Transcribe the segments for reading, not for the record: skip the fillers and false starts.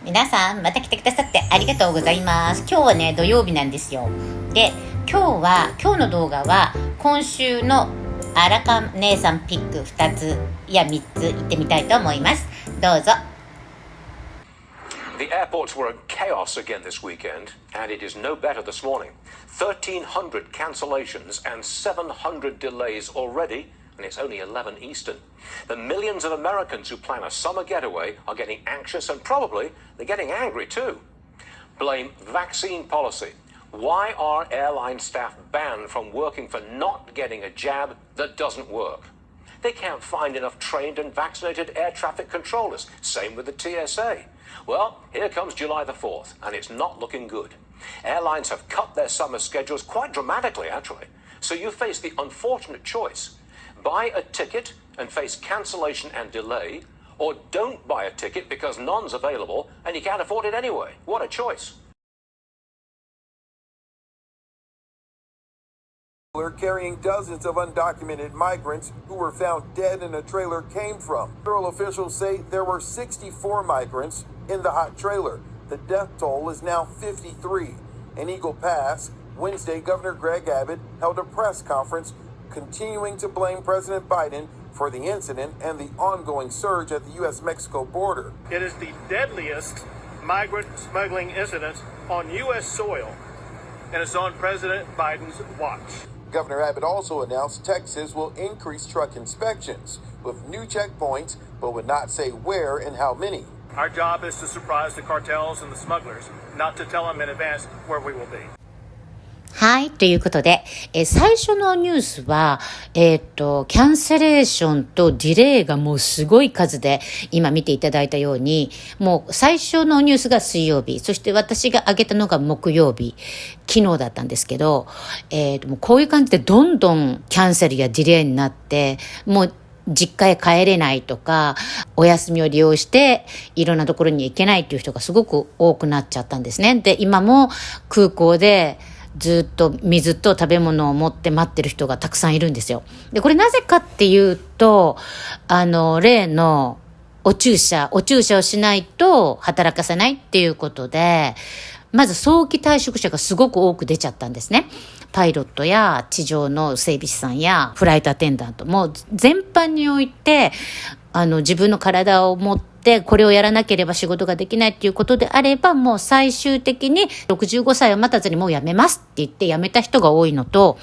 皆さんまた来てくださってありがとうございます。今日はね土曜日なんですよ。で今日の動画は今週のアラカン姉さんピック2ついや3つ行ってみたいと思います。どうぞ。The airports were in chaos again this weekend, and it is no better this morning. 1,300 cancellations and 700 delays already, and it's only 11 Eastern. The millions of Americans who plan a summer getaway are getting anxious and probably they're getting angry too. Blame vaccine policy. Why are airline staff banned from working for not getting a jab that doesn't work? They can't find enough trained and vaccinated air traffic controllers. Same with the TSA. Well, here comes July the 4th, and it's not looking good. Airlines have cut their summer schedules quite dramatically, actually. So you face the unfortunate choice. Buy a ticket and face cancellation and delay, or don't buy a ticket because none's available and you can't afford it anyway. What a choice. Carrying dozens of undocumented migrants who were found dead in a trailer came from. Federal officials say there were 64 migrants in the hot trailer. The death toll is now 53. In Eagle Pass, Wednesday, Governor Greg Abbott held a press conference continuing to blame President Biden for the incident and the ongoing surge at the U.S.-Mexico border. It is the deadliest migrant smuggling incident on U.S. soil, and it's on President Biden's watch. Governor Abbott also announced Texas will increase truck inspections with new checkpoints, but would not say where and how many. Our job is to surprise the cartels and the smugglers, not to tell them in advance where we will be. はい。ということで、最初のニュースは、キャンセレーションとディレイがもうすごい数で、今見ていただいたように、もう最初のニュースが水曜日、そして私が上げたのが木曜日、昨日だったんですけど、もうこういう感じでどんどんキャンセルやディレイになって、もう実家へ帰れないとか、お休みを利用していろんなところに行けないっていう人がすごく多くなっちゃったんですね。で、今も空港でずっと水と食べ物を持って待ってる人がたくさんいるんですよ。で、これなぜかっていうと、例のお注射をしないと働かせないっていうことで、まず早期退職者がすごく多く出ちゃったんですね。パイロットや地上の整備士さんやフライトアテンダントも全般において、自分の体を持ってこれをやらなければ仕事ができないっていうことであれば、もう最終的に65歳を待たずにもう辞めますって言って辞めた人が多いのと、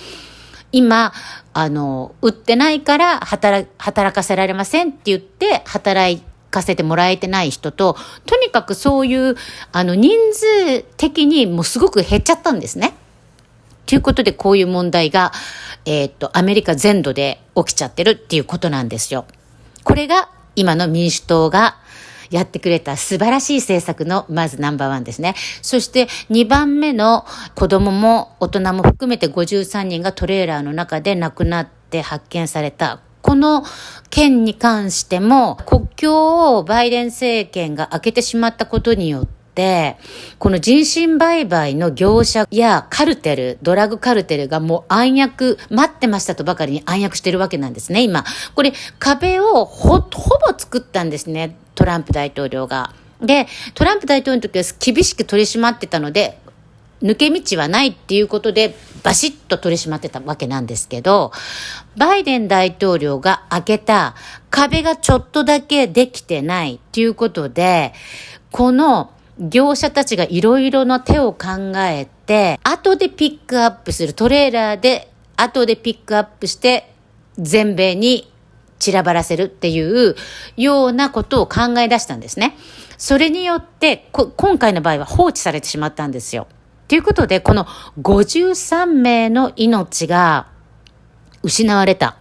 今、打ってないから働かせられませんって言って働かせてもらえてない人と、とにかくそういう人数的にもうすごく減っちゃったんですね。ということでこういう問題が、アメリカ全土で起きちゃってるっていうことなんですよ。これが今の民主党がやってくれた素晴らしい政策のまずナンバーワンですね。そして2番目の子供も大人も含めて53人がトレーラーの中で亡くなって発見された。この件に関しても国境をバイデン政権が開けてしまったことによって、この人身売買の業者やカルテル、ドラッグカルテルがもう暗躍、待ってましたとばかりに暗躍してるわけなんですね、今。これ壁をほぼ作ったんですね、トランプ大統領が。で、トランプ大統領の時は厳しく取り締まってたので、抜け道はないっていうことでバシッと取り締まってたわけなんですけど、バイデン大統領が開けた壁がちょっとだけできてないっていうことで、この業者たちがいろいろな手を考えて、後でピックアップする、トレーラーで後でピックアップして全米に散らばらせるっていうようなことを考え出したんですね。それによって今回の場合は放置されてしまったんですよ。ということで、この53名の命が失われた。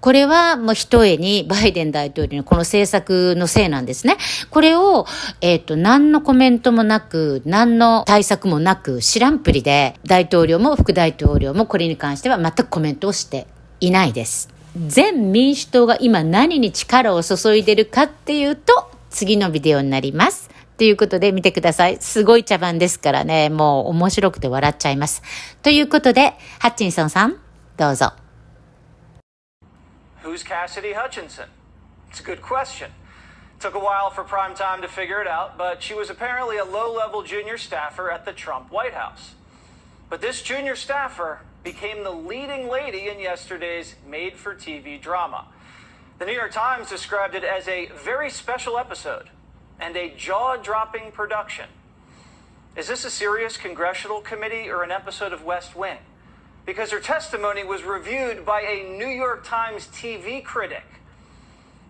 これはもう一重にバイデン大統領のこの政策のせいなんですね。これを、何のコメントもなく、何の対策もなく、知らんぷりで大統領も副大統領もこれに関しては全くコメントをしていないです。全民主党が今何に力を注いでるかっていうと、次のビデオになります。ということで見てください。すごい茶番ですからね、もう面白くて笑っちゃいます。ということで、ハッチンソンさん、どうぞ。Who's Cassidy Hutchinson? It's a good question. Took a while for prime time to figure it out, but she was apparently a low-level junior staffer at the Trump White House. But this junior staffer became the leading lady in yesterday's made-for-TV drama. The New York Times described it as a very special episode and a jaw-dropping production. Is this a serious congressional committee or an episode of West Wing? Because her testimony was reviewed by a New York Times TV critic.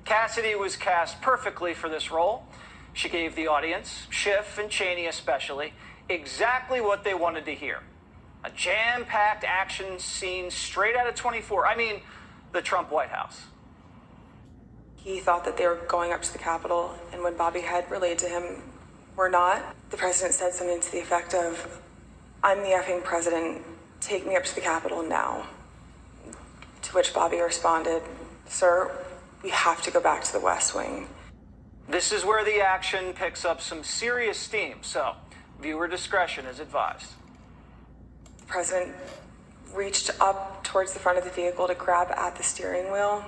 Cassidy was cast perfectly for this role. She gave the audience, Schiff and Cheney especially, exactly what they wanted to hear. A jam-packed action scene straight out of 24. I mean, the Trump White House. He thought that they were going up to the Capitol, and when Bobby had relayed to him, we're not, the president said something to the effect of, I'm the effing president, take me up to the Capitol now. To which Bobby responded, sir, we have to go back to the West Wing. This is where the action picks up some serious steam, so viewer discretion is advised. The president reached up towards the front of the vehicle to grab at the steering wheel.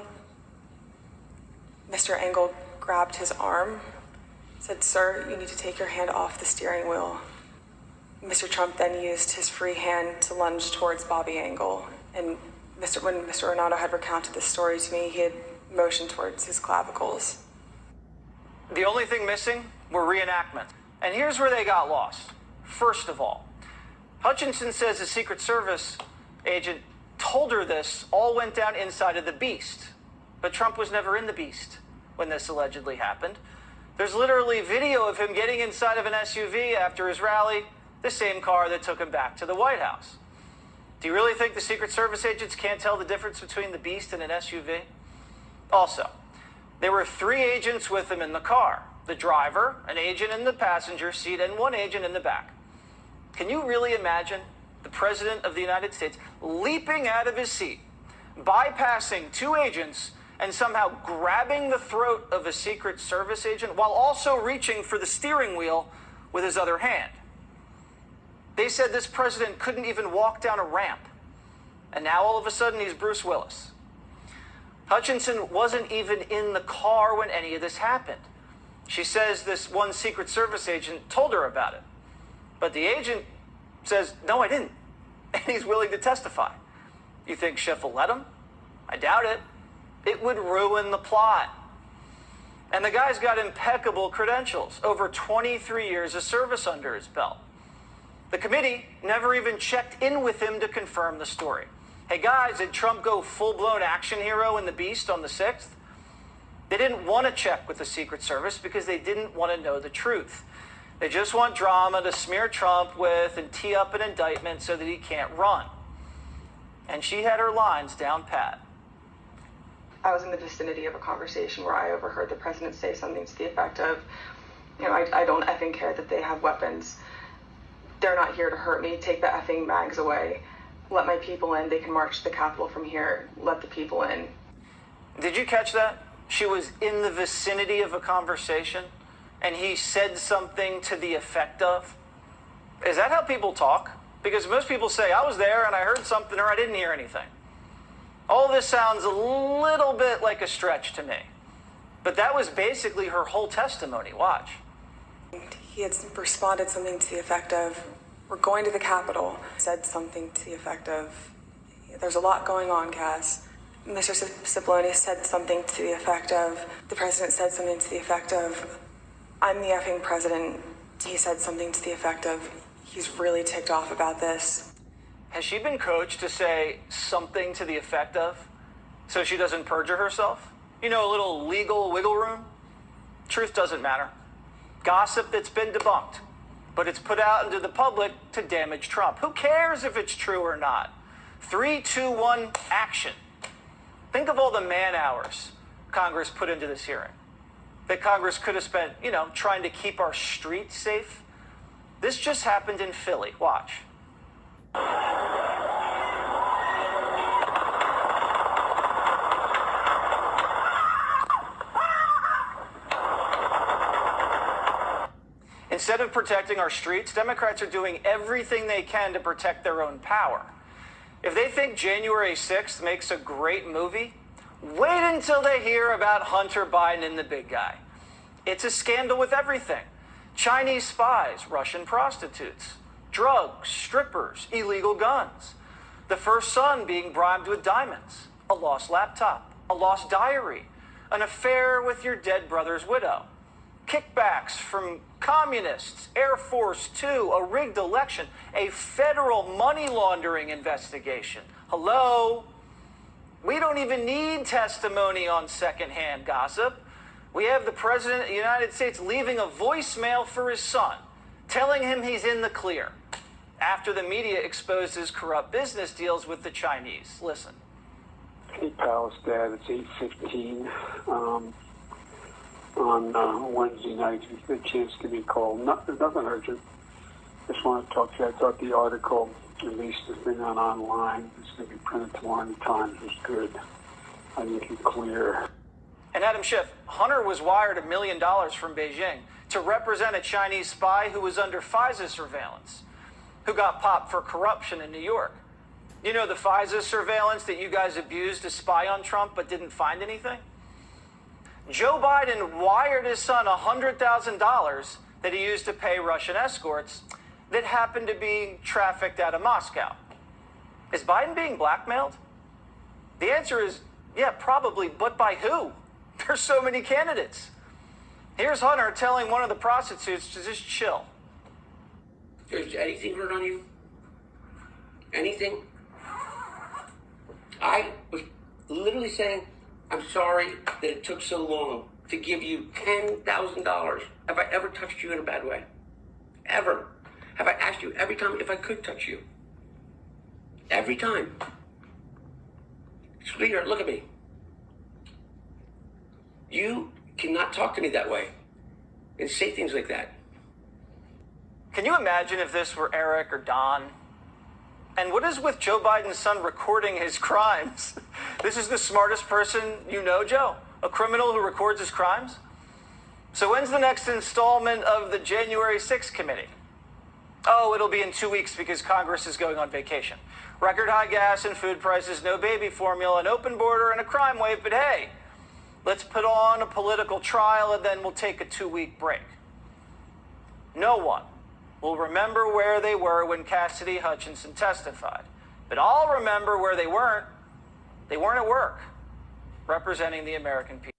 Mr. Engel grabbed his arm, said, sir, you need to take your hand off the steering wheel. Mr. Trump then used his free hand to lunge towards Bobby Engel. And when Mr. Renato had recounted this story to me, he had motioned towards his clavicles. The only thing missing were reenactments. And here's where they got lost. First of all, Hutchinson says a Secret Service agent told her this all went down inside of the Beast. But Trump was never in the Beast when this allegedly happened. There's literally video of him getting inside of an SUV after his rally, the same car that took him back to the White House. Do you really think the Secret Service agents can't tell the difference between the Beast and an SUV? Also, there were 3 agents with him in the car. The driver, an agent in the passenger seat, and 1 agent in the back. Can you really imagine the President of the United States leaping out of his seat, bypassing 2 agents, and somehow grabbing the throat of a Secret Service agent while also reaching for the steering wheel with his other hand? They said this president couldn't even walk down a ramp. And now all of a sudden he's Bruce Willis. Hutchinson wasn't even in the car when any of this happened. She says this one Secret Service agent told her about it. But the agent says, no, I didn't. And he's willing to testify. You think Schiff will let him? I doubt it. It would ruin the plot. And the guy's got impeccable credentials, over 23 years of service under his belt. The committee never even checked in with him to confirm the story. Hey guys, did Trump go full-blown action hero in the Beast on the 6th? They didn't want to check with the Secret Service because they didn't want to know the truth. They just want drama to smear Trump with and tee up an indictment so that he can't run. And she had her lines down pat. I was in the vicinity of a conversation where I overheard the president say something to the effect of, I don't effing care that they have weapons. They're not here to hurt me. Take the effing mags away. Let my people in. They can march to the Capitol from here. Let the people in. Did you catch that? She was in the vicinity of a conversation and he said something to the effect of. Is that how people talk? Because most people say, I was there and I heard something or I didn't hear anything. All this sounds a little bit like a stretch to me. But that was basically her whole testimony. Watch. He had responded something to the effect of, we're going to the Capitol. Said something to the effect of, there's a lot going on, Cass. Mr. Cipollone said something to the effect of, the president said something to the effect of, I'm the effing president. He said something to the effect of, he's really ticked off about this. Has she been coached to say something to the effect of, so she doesn't perjure herself? A little legal wiggle room? Truth doesn't matter. Gossip that's been debunked, but it's put out into the public to damage Trump. Who cares if it's true or not? 3, 2, 1, action. Think of all the man hours Congress put into this hearing. That Congress could have spent, trying to keep our streets safe. This just happened in Philly. Watch. Instead of protecting our streets, Democrats are doing everything they can to protect their own power. If they think January 6th makes a great movie, wait until they hear about Hunter Biden and the big guy. It's a scandal with everything. Chinese spies, Russian prostitutes, drugs, strippers, illegal guns. The first son being bribed with diamonds, a lost laptop, a lost diary, an affair with your dead brother's widow, kickbacks from communists, Air Force Two, a rigged election, a federal money laundering investigation. Hello? We don't even need testimony on secondhand gossip. We have the President of the United States leaving a voicemail for his son, telling him he's in the clear, after the media exposed his corrupt business deals with the Chinese. Listen. Hey, pal, it's Dad. It's 8:15 on Wednesday night. If you get a chance, give me a call. There's nothing urgent. Just want to talk to you. I thought the article, at least the thing online, it's going to be printed tomorrow in the Times, was good. I think it's clear. And Adam Schiff, Hunter was wired $1 million from Beijing to represent a Chinese spy who was under FISA surveillance, who got popped for corruption in New York. You know the FISA surveillance that you guys abused to spy on Trump but didn't find anything? Joe Biden wired his son $100,000 that he used to pay Russian escorts that happened to be trafficked out of Moscow. Is Biden being blackmailed? The answer is, yeah, probably, but by who? There's so many candidates. Here's Hunter telling one of the prostitutes to just chill. Is anything hurt on you? Anything? I was literally saying, I'm sorry that it took so long to give you $10,000. Have I ever touched you in a bad way? Ever? Have I asked you every time if I could touch you? Every time. Sweetheart, look at me. You cannot talk to me that way and say things like that. Can you imagine if this were Eric or Don? And what is with Joe Biden's son recording his crimes? This is the smartest person you know, Joe? A criminal who records his crimes? So when's the next installment of the January 6th committee? Oh, it'll be in 2 weeks because Congress is going on vacation. Record high gas and food prices, no baby formula, an open border, and a crime wave. But hey, let's put on a political trial and then we'll take a 2-week break. No one will remember where they were when Cassidy Hutchinson testified. But I'll remember where they weren't. They weren't at work, representing the American people.